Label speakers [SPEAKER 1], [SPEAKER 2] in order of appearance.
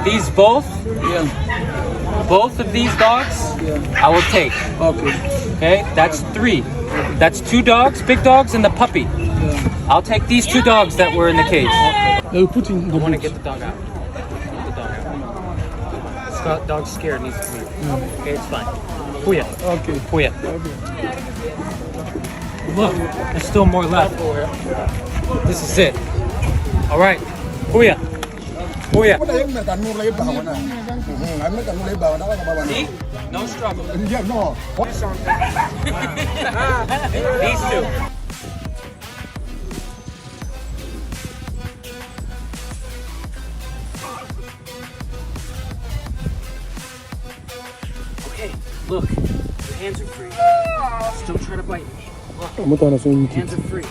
[SPEAKER 1] These both,
[SPEAKER 2] Yeah.
[SPEAKER 1] both of these dogs,
[SPEAKER 2] Yeah.
[SPEAKER 1] I will take.
[SPEAKER 2] Okay.
[SPEAKER 1] Okay, that's 3. That's 2 dogs, big dogs, and the puppy.
[SPEAKER 2] Yeah.
[SPEAKER 1] I'll take these 2 dogs that were in the cage.
[SPEAKER 2] They'll put in the
[SPEAKER 1] I want to
[SPEAKER 2] boot.
[SPEAKER 1] get the dog out. Get the dog out. This dog's scared, needs to leave. Okay, it's fine. Puya,
[SPEAKER 2] Okay.
[SPEAKER 1] Puya.
[SPEAKER 2] Okay.
[SPEAKER 1] Look, there's still more left. This is it. All right, Puya, Puya. See? No struggle.
[SPEAKER 2] Yeah, no.
[SPEAKER 1] These 2. Okay, look, your hands are free. Just don't try to bite me. Look,
[SPEAKER 2] I'm not gonna say anything.
[SPEAKER 1] hands are free.